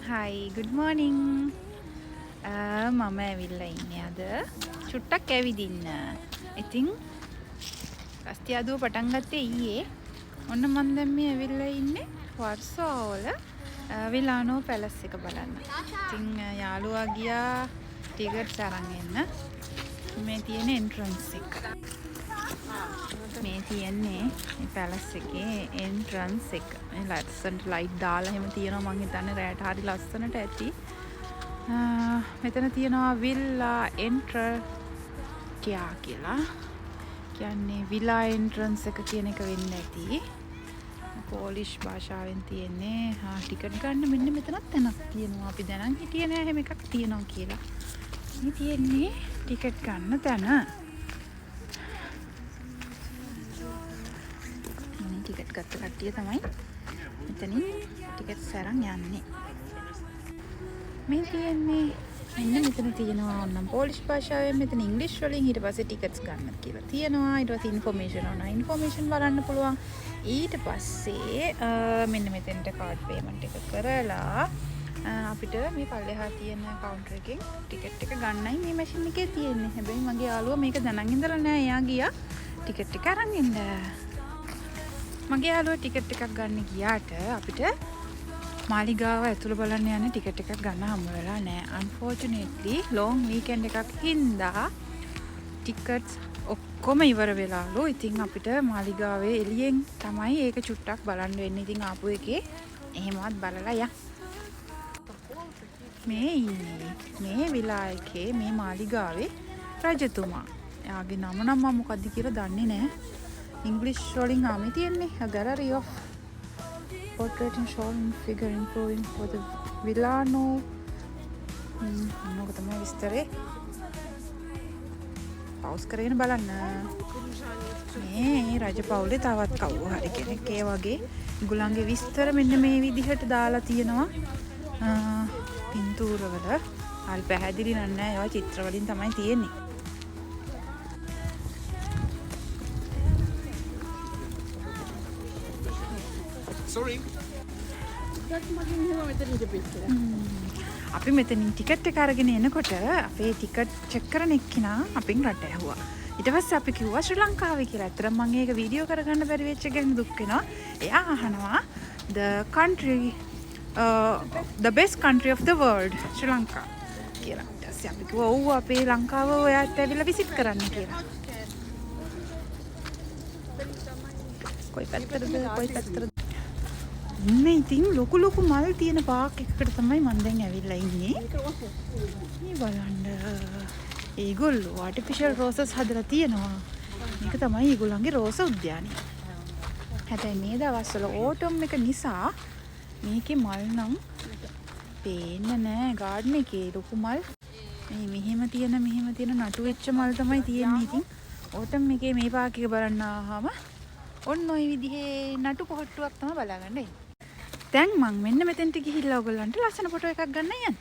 Hi, good morning. මම ඇවිල්ලා ඉන්නේ අද චුට්ටක් ඇවිදින්න. ඉතින් රස්තියාදුව පටන් ගත්තේ ඊයේ. ඔන්න මම දැන් මේ ඇවිල්ලා ඉන්නේ වර්සාවල විලානෝ පැලස් එක බලන්න. ඉතින් යාළුවා ගියා ටිකට්ස් අරන් එන්න. මේ තියෙන එන්ට්‍රන්ස් එක. මේ තියෙන්නේ මේ පැලස් එකේ එන්ට්‍රන්ස් එක. මේ ලස්සනට ලයිට් දාලා එහෙම තියෙනවා. මං හිතන්නේ රැට හරි ලස්සනට ඇති. මෙතන තියෙනවා විල්ලා එන්ට්‍රර් කියලා. කියන්නේ විලා එන්ට්‍රන්ස් එක කියන එක වෙන්න ඇති. පෝලිෂ් භාෂාවෙන් තියෙන්නේ. ටිකට් ගන්න මෙන්න මෙතනත් තැනක් තියෙනවා. අපි දැනන් හිටියේ නෑ එහෙම එකක් තියෙනවා කියලා. මේ තියෙන්නේ ටිකට් ගන්න තැන. ටිකට් ගත්ත කට්ටිය තමයි මෙතනින් ටිකට්ස් අරන් යන්නේ. මේ තියෙන්නේ මෙන්න මෙතන තියෙනවා නම් පොලිෂ් භාෂාවෙන් මෙතන ඉංග්‍රීසි වලින් ඊට පස්සේ ටිකට්ස් ගන්න කියලා තියෙනවා. ඊට පස්සේ ඉන්ෆෝමේෂන් ඕන ඉන්ෆෝමේෂන් බලන්න පුළුවන්. ඊට පස්සේ මෙන්න මෙතෙන්ට කාඩ් පේමන්ට් එක කරලා අපිට මේ පල්ලෙහා තියෙන කවුන්ටර් එකෙන් ටිකට් එක ගන්නයි මේ මැෂින් එකේ තියෙන්නේ. හැබැයි මගේ යාළුවා මේක දැනන් ඉඳලා නෑ. එයා ගියා ටිකට් එක අරන් එන්න. මගේ යාළුවා ටිකට් එකක් ගන්න ගියාට අපිට මාලිගාව ඇතුළ බලන්න යන ටිකට් එකක් ගන්න හම්බ වෙලා නෑ. unfortunately long weekend එකක් හින්දා ටිකට්ස් ඔක්කොම ඉවර වෙලාලු. ඉතින් අපිට මාලිගාවේ එළියෙන් තමයි ඒක චුට්ටක් බලන්න වෙන්නේ. ඉතින් ආපු එකේ එහෙමවත් බලලා යන්න. මේ ඉන්නේ මේ විලා එකේ මේ මාලිගාවේ රජතුමා. එයාගේ නම නම් මම මොකද්ද කියලා දන්නේ නෑ. English වලින් ආමි තියෙන්නේ a gallery of portraiting shown figure improving for the Villano මොකද තමයි විස්තරේ පවුස් කරගෙන බලන්න. මේ රජ පවුලේ තවත් කවුරු හරි කෙනෙක් ඒ වගේ ඒගොල්ලන්ගේ විස්තර මෙන්න මේ විදිහට දාලා තියෙනවා පින්තූරවල. හරි පැහැදිලි නෑ. ඒවා චිත්‍ර වලින් තමයි තියෙන්නේ. Sorry. අපි මෙතනින් ටිකට් එක අරගෙන එනකොට අපේ ටිකට් චෙක් කරන එක්කිනා අපෙන් රට ඇහුවා. ඊට පස්සේ අපි කිව්වා ශ්‍රී ලංකාවේ කියලා. ඇත්තටම මම ඒක වීඩියෝ කරගන්න බැරි වෙච්ච එක ගැන දුක් වෙනවා. එයා අහනවා the best country of the world ශ්‍රී ලංකා කියලා. ඊට පස්සේ අපි කිව්වා ඔව් අපේ ලංකාව ඔයාත් ඇවිල්ලා විසිට් කරන්න කියලා. කොයි පැත්තටද? මේ ඉතින් ලොකු මල් තියෙන පාක් එකකට තමයි මම දැන් ඇවිල්ලා ඉන්නේ. මේ බලන්න. ඒගොල්ලෝ ආටිෆිෂල් රෝසස් හදලා තියෙනවා. මේක තමයි ඒගොල්ලන්ගේ රෝස උද්‍යානය. හැබැයි මේ දවස්වල ඕටම් එක නිසා මේකේ මල් නම් පේන්නේ නැහැ. ගාඩන් එකේ ලොකු මල් මේ මෙහෙම තියෙන නටු වෙච්ච මල් තමයි තියෙන්නේ. ඉතින් ඕටම් එකේ මේ පාක් එක බලන්න ආවම ඔන්න ඔය විදිහේ නටු පොහට්ටුවක් තමයි බලාගන්න. දැන් මං මෙන්න මෙතෙන්ට ගිහිල්ලා ඔයගොල්ලන්ට ලස්සන ෆොටෝ එකක් ගන්න යන්න.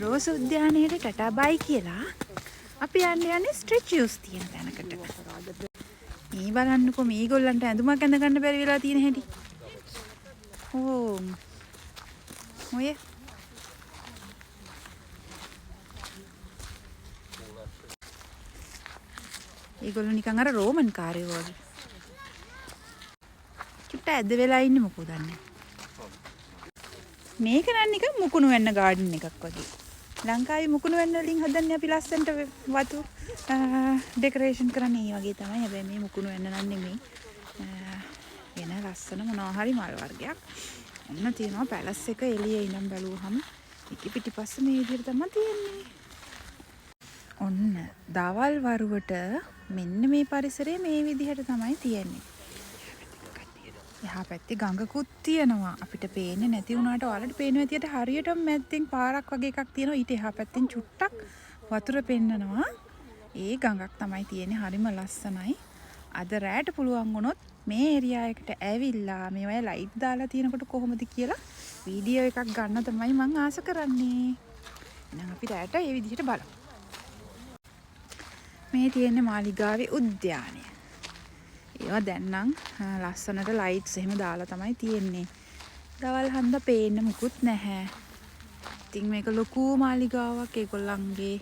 රෝස උද්‍යානයේ ටටා බයි කියලා අපි යන්නේ ස්ටැචුස් තියෙන තැනකට. මේ බලන්නකෝ මේගොල්ලන්ට ඇඳුමක් ඇඳ ගන්න බැරි වෙලා තියෙන හැටි. ඔය ඒගොල්ලෝ නිකන් අර රෝමන් කාර්යෝ වගේ. චුට්ට ඇද්ද වෙලා ඉන්නේ මොකෝ දන්නේ. මේක නම් නිකන් මුකුණු වෙන්න ගාඩන් එකක් වගේ. ලංකාවේ මුකුණු වෙන්න වලින් හදන්නේ අපි ලස්සනට වතු ඩෙකරේෂන් කරන්නේ ඒ වගේ තමයි. හැබැයි මේ මුකුණු වෙන්න නම් නෙමෙයි. වෙන ලස්සන මොනවා හරි මල් වර්ගයක්. ඔන්න තියෙනවා පැලස් එක එළියේ ඉඳන් බැලුවහම එක පිටිපස්ස මේ විදිහට තමයි තියෙන්නේ. ඔන්න දවල් වරුවට මෙන්න මේ පරිසරයේ මේ විදිහට තමයි තියෙන්නේ. එහා පැත්තේ ගඟකුත් තියෙනවා. අපිට පේන්නේ නැති වුණාට ඔයාලට පේන විදිහට හරියටම මැද්දෙන් පාරක් වගේ එකක් තියෙනවා. ඊට එහා පැත්තෙන් චුට්ටක් වතුර පෙන්නනවා. ඒ ගඟක් තමයි තියෙන්නේ. හරිම ලස්සනයි. අද රැට පුළුවන් වුණොත් මේ ඒරියා එකට ඇවිල්ලා මේවයි ලයිට් දාලා තියෙනකොට කොහොමද කියලා වීඩියෝ එකක් ගන්න තමයි මම ආස කරන්නේ. එහෙනම් අපි රැට මේ විදිහට බලමු. මේ තියෙන්නේ මාලිගාවේ උද්‍යානය. ඒවා දැන් නම් ලස්සනට ලයිට්ස් එහෙම දාලා තමයි තියෙන්නේ. දවල් හන්ද පේන්න මුකුත් නැහැ. ඉතින් මේක ලොකු මාලිගාවක් ඒගොල්ලන්ගේ.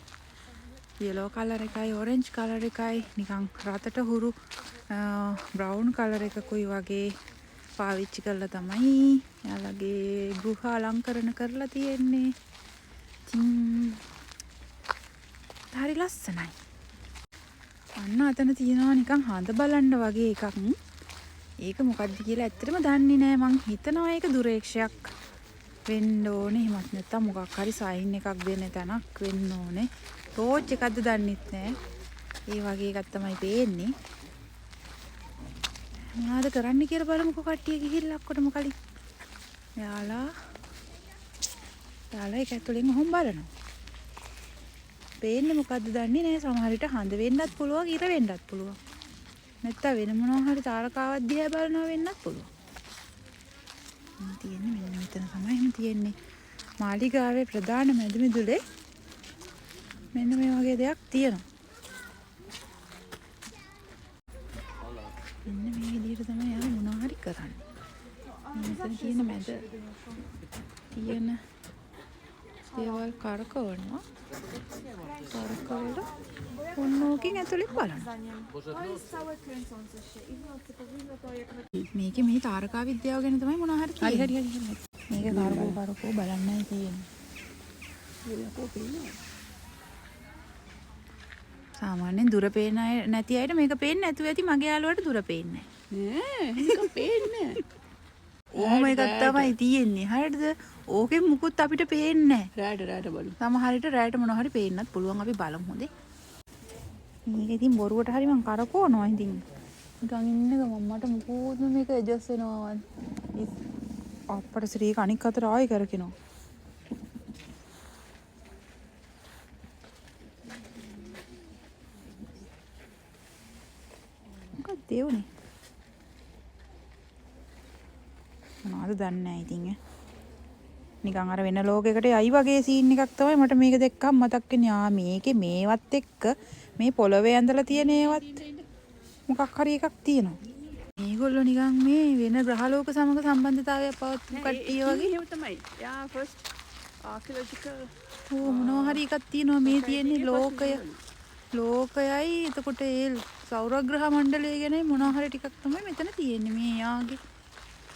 yellow color එකයි orange color එකයි නිකන් රතට හුරු brown color එකකුයි වගේ පාවිච්චි කරලා තමයි යාළගේ ගෘහ අලංකරණ කරලා තියෙන්නේ. ඉතින් හරි ලස්සනයි. අන්න අතන තියෙනවා නිකන් හඳ බලන්න වගේ එකක්. ඒක මොකද්ද කියලා ඇත්තටම දන්නේ නැහැ. මං හිතනවා ඒක දුරේක්ෂයක් වෙන්න ඕනේ. එහෙමත් නැත්නම් මොකක් හරි සයින් එකක් දෙන්න තැනක් වෙන්න ඕනේ. ටෝච් එකක්ද දන්නෙත් නැහැ. ඒ වගේ එකක් තමයි පේන්නේ. මොනවද කරන්න කියලා බලමුකෝ කට්ටිය ගිහිල්ලා ඔක්කොටම කලින්. යාලා ඒක ඇතුලෙන් ඔහොම බලනවා. පේන්නේ මොකද්ද දන්නේ නැහැ. සමහර විට හඳ වෙන්නත් පුළුවන්, ඉර වෙන්නත් පුළුවන්. නැත්නම් වෙන මොනවා හරි තාරකාවක් දිහා බලනවා වෙන්නත් පුළුවන්. තියෙන්නේ මෙන්න මෙතන තමයි එහෙම තියෙන්නේ. මාලිගාවේ ප්‍රධාන මැදිමිදුලේ මෙන්න මේ වගේ දෙයක් තියෙනවා. මෙන්න මේ විදිහට තමයි යා මොනවා හරි කරන්නේ. මෙතන තියෙන මැද තියෙන දේවල් කරකවනවා. කරකවලා ඔන්නෝකින් ඇතුලේ බලනවා. මේකේ මේ තාරකා විද්‍යාව ගැන තමයි මොනවා හරි කියන්නේ. හරි. මේක කරකෝ බලන්නයි තියෙන්නේ. සාමාන්‍යයෙන් දුර පේන අය නැති අයට මේක පේන්නේ නැතුව ඇති. මගේ යාළුවට දුර පේන්නේ නෑ මේක පේන්නේ ඕම එකක් තමයි තියෙන්නේ. හරියටද? ඕකෙන් මුකුත් අපිට පේන්නේ රැට බලමු. සමහර විට රැට මොනවා හරි පේන්නත් පුළුවන්. අපි බලමු හොඳේ. මේක ඉතින් බොරුවට හරි මං කරකවනවා ඉතින්. නිකන් ඉන්න ගමන් මට මුකුත් මේක ඇඩ්ජස්ට් වෙනවා. අප්පට ශ්‍රී අනික් අතට ආයෙ කරකිනවා. මොකක්ද ඒ උනේ? මොනවද දන්නේ නැහැ ඉතින් නිකන් අර වෙන ලෝකයකට යයි වගේ සීන් එකක් තමයි මට මේක දැක්කම මතක් වෙන්නේ. මේකේ මේවත් එක්ක මේ පොළවේ ඇඳලා තියෙන ඒවත් මොකක් හරි එකක් තියෙනවා. මේගොල්ලෝ නිකන් මේ වෙන ග්‍රහලෝක සමග සම්බන්ධතාවයක් පවත්වපු කට්ටිය වගේ. එහෙම තමයි. යා ෆස්ට් ආකියොලොජිකල් මොනවා හරි එකක් තියෙනවා. මේ තියෙන්නේ ලෝකයයි එතකොට ඒ සෞරග්‍රහ මණ්ඩලය ගැන මොනවා හරි ටිකක් තමයි මෙතන තියෙන්නේ. මේ යාගේ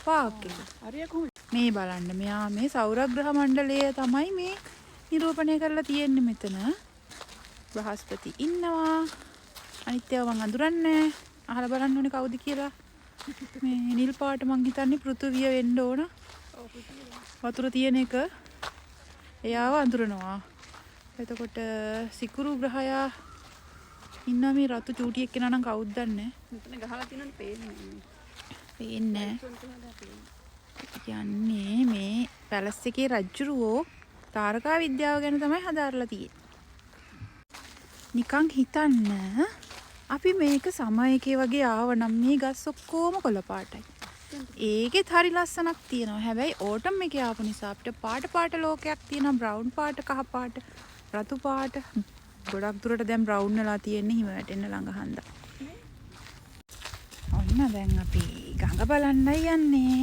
පාක් එක. හරිය කොහොමද? මේ බලන්න මෙයා මේ සෞරග්‍රහ මණ්ඩලය තමයි මේ නිරූපණය කරලා තියෙන්නේ මෙතන. බ්‍රහස්පති ඉන්නවා. අනිත් ඒවා මං අඳුරන්නේ අහලා බලන්න ඕනේ කවුද කියලා. මේ නිල් පාට මං හිතන්නේ පෘථුවිය වෙන්න ඕන. වතුර තියෙන එක එයාව අඳුරනවා. එතකොට සිකුරු ග්‍රහයා ඉන්න මේ රතු චූටි එක්කෙනා නම් කවුද දන්නේ? මෙතන ගහලා තියෙනවනේ පේන්නේ. පේන්නේ යන්නේ මේ පැලස් එකේ රජුරෝ තාරකා විද්‍යාව ගැන තමයි හදාarලා තියෙන්නේ. නිකන් හිතන්න අපි මේක සමයකේ වගේ ආවනම් මේ ගස් ඔක්කොම කොළ පාටයි. ඒකෙත් හරි ලස්සනක් තියෙනවා. හැබැයි ඕටම් එකේ ආපු නිසා අපිට පාට ලෝකයක් තියෙනවා. බ්‍රවුන් පාට, කහ පාට, රතු පාට. ගොඩක් දුරට දැන් බ්‍රවුන් වෙලා තියෙන්නේ හිම වැටෙන්න ළඟ හන්දා. ඔන්න දැන් අපි ගඟ බලන්නයි යන්නේ.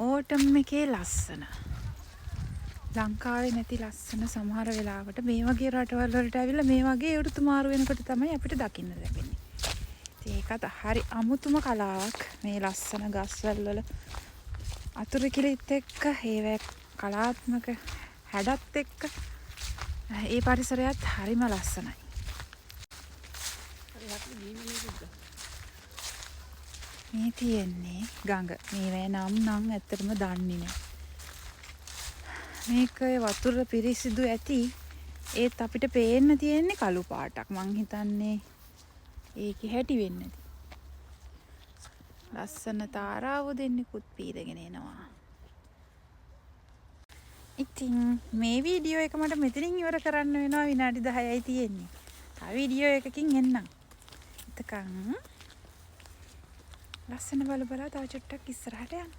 ඕටම් එකේ ලස්සන. ලංකාවේ නැති ලස්සන සමහර වෙලාවට මේ වගේ රටවල් වලට ඇවිල්ලා මේ වගේ ඍතු මාරු වෙනකොට තමයි අපිට දකින්න ලැබෙන්නේ. ඒකත් හරි අමුතුම කලාවක්. මේ ලස්සන ගස්වැල් වල අතුරු කිලිත් එක්ක ඒවැ කලාත්මක හැඩත් එක්ක ඒ පරිසරයත් හරිම ලස්සනයි. මේ තියෙන්නේ ගඟ. මේවැ නම් ඇත්තටම දන්නේ නැහැ. මේක වතුර පිරිසිදු ඇති. ඒත් අපිට පේන්න තියෙන්නේ කළු පාටක්. මං හිතන්නේ ඒකේ හැටි වෙන්නේ නැති. ලස්සන තාරාව දෙන්නෙකුත් පීරගෙන එනවා. ඉතින් මේ වීඩියෝ එක මට මෙතනින් ඉවර කරන්න වෙනවා. විනාඩි 10යි තියෙන්නේ. තව වීඩියෝ එකකින් එන්නම්. එතකන් ලස්සන බල බලා තව චුට්ටක් ඉස්සරහට යන්න.